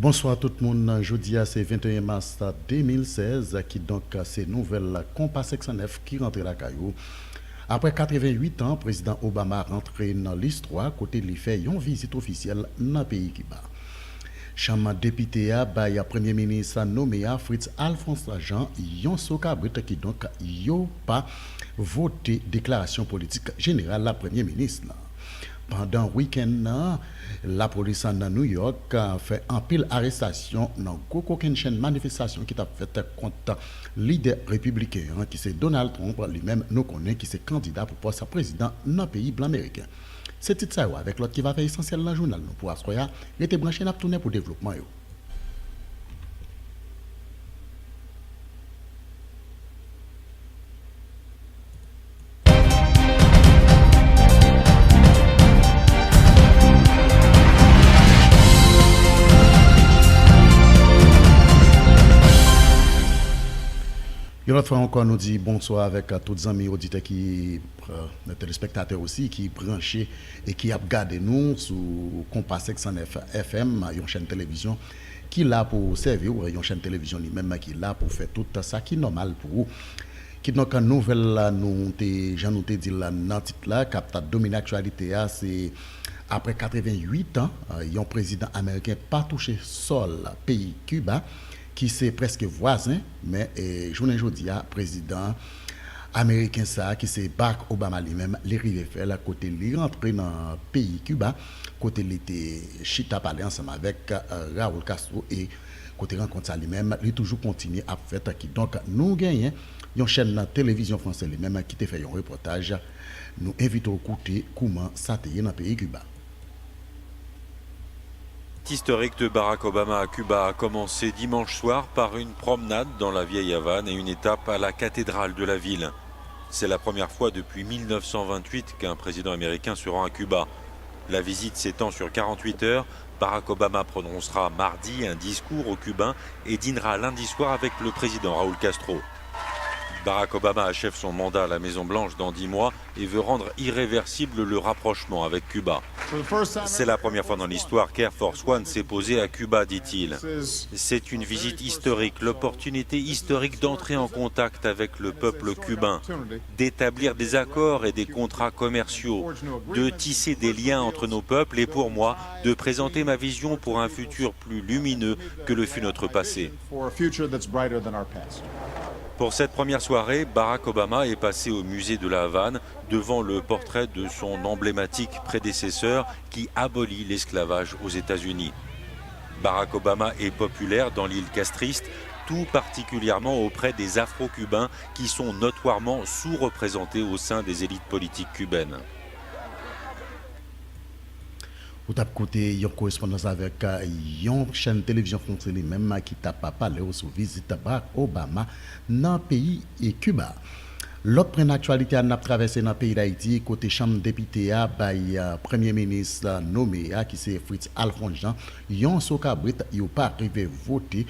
Bonsoir tout le monde. Jeudi, c'est 21 mars 2016 qui donc c'est nouvelle Compass 609 qui rentre la caillou. Après 88 ans, président Obama rentre dans l'histoire côté il fait une visite officielle dans le pays Cuba. Chambre député a premier ministre nommé Fritz Alphonse Jean yon sokabrit qui donc yo pas voté déclaration politique générale la premier ministre. Pendant le week-end, la police dans New York a fait un pile arrestation dans aucune manifestation qui a fait contre leader républicain qui c'est Donald Trump lui-même nous connaît qui c'est candidat pour poste président dans le pays blanc américain. C'est tout ça avec l'autre qui va faire essentiel dans le journal nous pour Astroya, il était branché n'a tourner pour développement yo. Une autre fois encore, nous dit bonsoir avec tous les amis auditeurs qui, les téléspectateurs aussi, qui branchés et qui regardent nous sur Compass 609 FM, une chaîne télévision qui est là pour servir, une chaîne télévision lui-même qui est là pour faire tout ça qui est normal pour vous. Qui donc une nouvelle là, j'en nous dit là dans le titre là, qui a dominé l'actualité, c'est après 88 ans, un président américain pas touché sol pays Cuba. Qui c'est presque voisin, mais journée aujourd'hui, président américain ça, qui c'est Barack Obama lui-même, les rive fait la côté lui rentré dans le pays Cuba, côté il était chita parler ensemble avec Raúl Castro et côté rencontre ça lui-même, il toujours continue à faire qui donc nous gagnons une chaîne de télévision française lui-même qui te fait un reportage, nous invitons à écouter comment ça te dans le pays Cuba. Historique de Barack Obama à Cuba a commencé dimanche soir par une promenade dans la vieille Havane et une étape à la cathédrale de la ville. C'est la première fois depuis 1928 qu'un président américain se rend à Cuba. La visite s'étend sur 48 heures. Barack Obama prononcera mardi un discours aux Cubains et dînera lundi soir avec le président Raúl Castro. Barack Obama achève son mandat à la Maison-Blanche dans 10 mois et veut rendre irréversible le rapprochement avec Cuba. C'est la première fois dans l'histoire qu'Air Force One s'est posé à Cuba, dit-il. C'est une visite historique, l'opportunité historique d'entrer en contact avec le peuple cubain, d'établir des accords et des contrats commerciaux, de tisser des liens entre nos peuples et pour moi, de présenter ma vision pour un futur plus lumineux que le fut notre passé. Pour cette première soirée, Barack Obama est passé au musée de la Havane devant le portrait de son emblématique prédécesseur qui abolit l'esclavage aux États-Unis. Barack Obama est populaire dans l'île castriste, tout particulièrement auprès des Afro-Cubains qui sont notoirement sous-représentés au sein des élites politiques cubaines. Vous avez écouté une correspondance avec une chaîne de télévision française même qui t'a parlé sur visite Barack Obama dans le pays et Cuba. L'autre point d'actualité a traversé dans le pays d'Haïti, côté chambre député premier ministre nommé qui c'est Fritz Alphonse Jean, yon sokabrit yo pas arrivé voter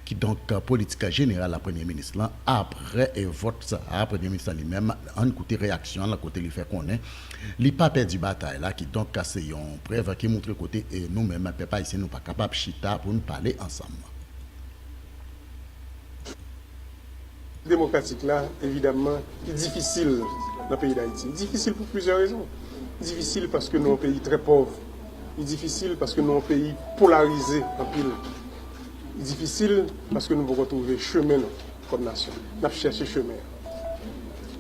qui donc politique générale la premier ministre là après vote ça premier ministre lui-même en côté réaction là côté il fait connaît il pas perdu bataille là qui donc c'est une preuve qui montre côté et nous-mêmes peuple ici nous pas capable chita pour nous parler ensemble. Démocratique là, évidemment, est difficile dans le pays d'Haïti. Difficile pour plusieurs raisons. Difficile parce que nous sommes un pays très pauvre. Difficile parce que nous sommes un pays polarisé en pile. Difficile parce que nous devons retrouver chemin comme nation. Nous avons cherché chemin.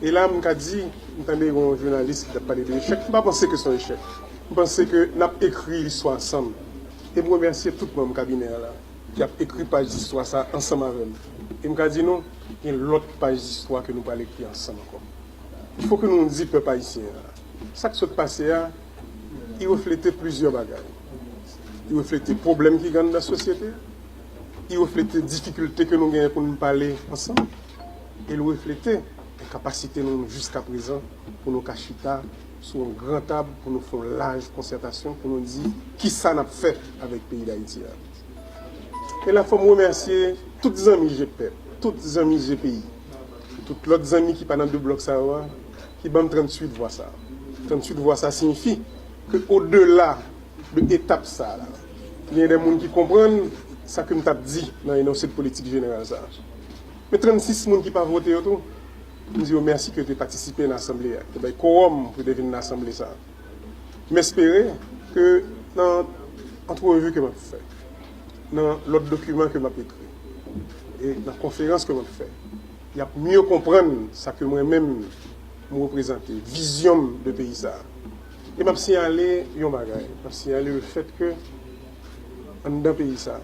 Et là, je dit, entendez un journaliste qui a parlé de l'échec. Je ne pense pas que c'est un échec. Je pense que nous avons écrit l'histoire ensemble. Et je remercie tout mon cabinet là, qui a écrit page d'histoire ça ensemble avec nous. Et je dit non. Il y a l'autre page d'histoire que nous allons écrire ensemble. Il faut que nous nous disions, peuple haïtien, ça qui s'est passé, il reflétait plusieurs bagages. Il reflétait les problèmes qui gagnent dans la société. Il reflétait les difficultés que nous avons pour nous parler ensemble. Et il reflétait les capacités nous jusqu'à présent pour nous cacher sur une grande table, pour nous faire une large concertation, pour nous dire qui ça n'a fait avec le pays d'Haïti. Et là, il faut remercier tous les amis GPEP. Tous les amis GPI, tous les autres amis qui sont dans deux blocs, qui vont 38 voix ça. 38 voix ça signifie qu'au-delà de l'étape ça, il y a des gens qui comprennent ça que m't'a dit dans l'énoncé de politique générale ça. Mais 36 personnes qui pas voté autour, nous disons merci que tu aies participé à l'Assemblée. Tu as quorum pour devenir l'Assemblée ça. Mais espérer que dans l'entrevue que je fais, dans l'autre document que je écrit, et dans la conférence que je fais, il y a mieux comprendre ce que moi-même me représente, vision de pays ça. Et je signalé un bagage, je signalé le fait que dans le pays ça,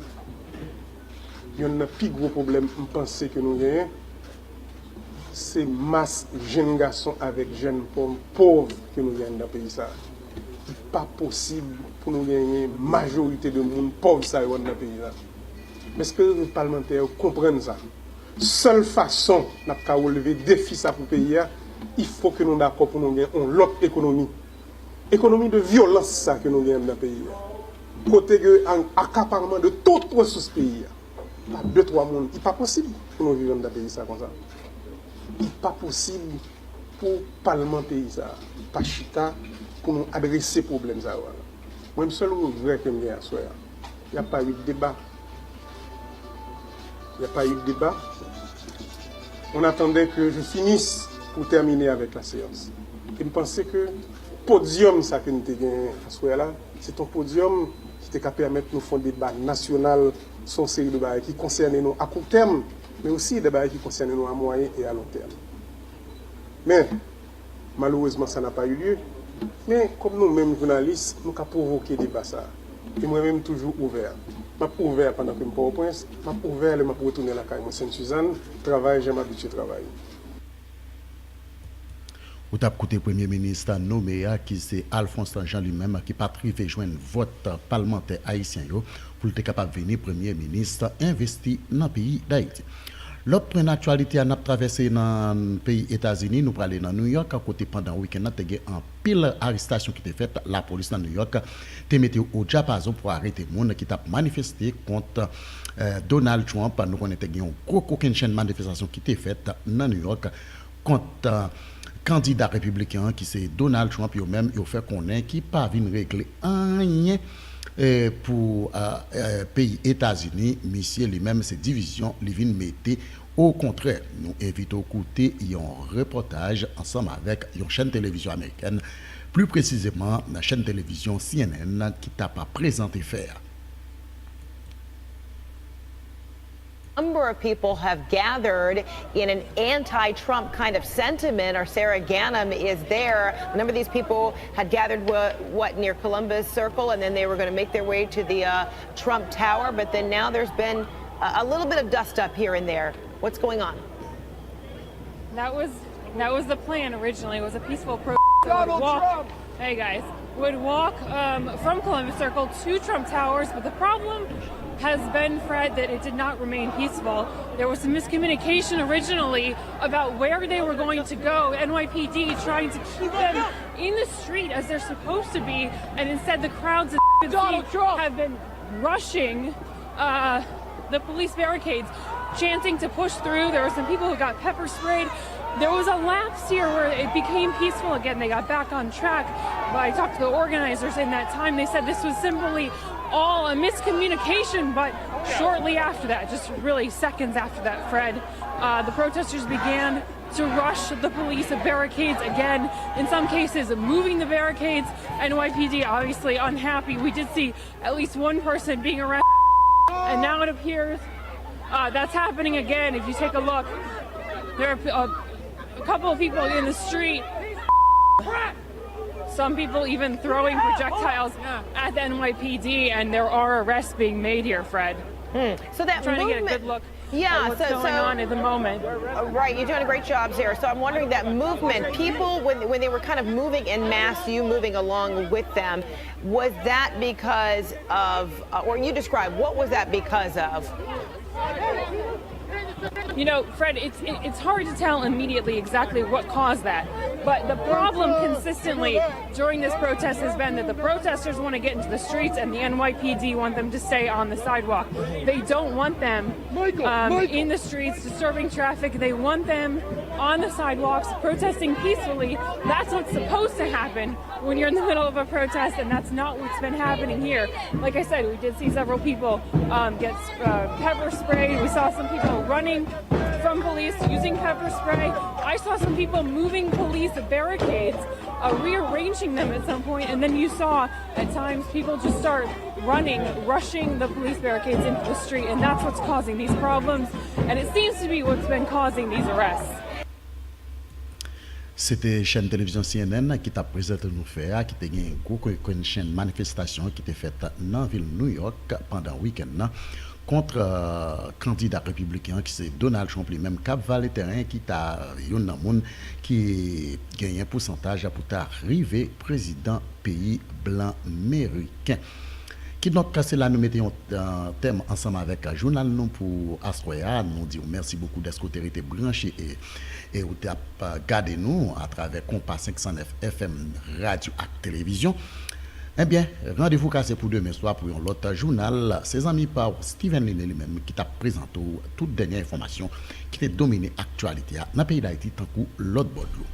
il y a un plus gros problème, je pense que nous avons, c'est masse jeunes garçons avec jeunes pauvres que nous avons dans le pays ça. Il n'est pas possible pour nous gagner une majorité de monde pauvre ça dans le pays là. Mais est-ce que les parlementaires comprennent ça? Seule façon de relever le défi ça pour le pays, il faut que nous soyons d'accord pour nous gagner une autre économie. Économie de violence ça que nous gagnons dans le pays. Côté un accaparement de toutes les ressources du pays. Pas 2-3 mondes. Il n'est pas possible pour nous vivre dans le pays ça comme ça. Il n'est pas possible pour le Parlement pays ça. Pas chita pour nous adresser ces problèmes ça. Moi, je suis vrai que je suis à soi. Il n'y a pas eu de débat. Il n'y a pas eu de débat. On attendait que je finisse pour terminer avec la séance. Et je pensais que le podium ça que nous avons à soi là, c'est un podium qui était capable de permettre de nous faire un débat national sur une série de débats qui concernent nous à court terme, mais aussi des débats qui concernent nous à moyen et à long terme. Mais malheureusement, ça n'a pas eu lieu. Mais comme nous-mêmes journalistes, nous avons provoqué des débats. Et moi-même toujours ouvert. Je suis ouvert pendant que je suis au Prince, je suis ouvert et je retourner à la caille. Moi, Sainte-Suzanne, travail, j'aime habitué à travailler. Vous avez écouté le Premier ministre nommé qui c'est Alphonse Jean lui-même qui pas privé joindre vote parlementaire haïtien pour être capable de venir Premier ministre investi dans le pays d'Haïti. L'autre point d'actualité à traversé dans le pays États-Unis, nous parlons dans New York, à côté pendant le week-end, il y a un pile arrestation qui a été faite. La police dans New York a mis au diapason pour arrêter les gens qui ont manifesté contre Donald Trump. Nous avons eu une grosse chaîne de manifestation qui a été faite dans New York contre candidat républicain qui c'est Donald Trump. Eux-mêmes, ils ont fait connaître qui pas venir régler rien. Pour pays États-Unis, monsieur lui-même, ces divisions, les vins mettaient au contraire. Nous invitons à écouter un reportage ensemble avec une chaîne télévision américaine, plus précisément la chaîne télévision CNN qui t'a pas présenté faire. A number of people have gathered in an anti-Trump kind of sentiment. Our Sarah Ganim is there. A number of these people had gathered near Columbus Circle, and then they were going to make their way to the Trump Tower. But then now there's been a little bit of dust up here and there. What's going on? That was the plan originally. It was a peaceful protest. Donald Trump. Hey guys, would walk from Columbus Circle to Trump Towers, but the problem has been, Fred, that it did not remain peaceful. There was some miscommunication originally about where they were going to go. NYPD trying to keep them in the street as they're supposed to be, and instead the crowds have been rushing the police barricades, chanting to push through. There were some people who got pepper sprayed. There was a lapse here where it became peaceful again. They got back on track. But I talked to the organizers in that time. They said this was simply all a miscommunication, but shortly after that, just really seconds after that, Fred, the protesters began to rush the police barricades again, in some cases moving the barricades. NYPD obviously unhappy. We did see at least one person being arrested, and now it appears that's happening again. If you take a look, there are a couple of people in the street. Some people even throwing projectiles at the NYPD, and there are arrests being made here, Fred. So that trying movement, to get a good look yeah, at what's going on at the moment. Right, you're doing a great job, Sarah. So I'm wondering that movement, people, when they were kind of moving en masse, you moving along with them, was that because of, or you describe, what was that because of? You know, Fred, it's hard to tell immediately exactly what caused that. But the problem consistently during this protest has been that the protesters want to get into the streets and the NYPD want them to stay on the sidewalk. They don't want them in the streets disturbing traffic. They want them on the sidewalks protesting peacefully. That's what's supposed to happen when you're in the middle of a protest, and that's not what's been happening here. Like I said, we did see several people get pepper sprayed. We saw some people running from police using pepper spray. I saw some people moving police barricades, rearranging them at some point, and then you saw at times people just start rushing the police barricades into the street, and that's what's causing these problems, and it seems to be what's been causing these arrests. C'était chaîne télévision CNN qui t'a présenté nous faire, qui t'a une chaîne manifestation qui était faite dans la ville de New York pendant le week-end contre candidat républicain qui c'est Donald Trump lui-même Cap Valley terrain qui t'a yon nan moun qui gagne un pourcentage pour arriver président pays blanc américain. Qui donc c'est là nous mettons un thème ensemble avec un journal nous pour Astroya, nous disons merci beaucoup d'être été branché et vous avez gardé nous à travers Compas 509 FM radio et télévision. Eh bien, rendez-vous cassé pour demain soir pour un autre journal. Ses amis par Steven Lene lui-même qui t'a présenté toute dernière information qui t'a dominé l'actualité dans le pays d'Haïti tant que l'autre bord de l'eau.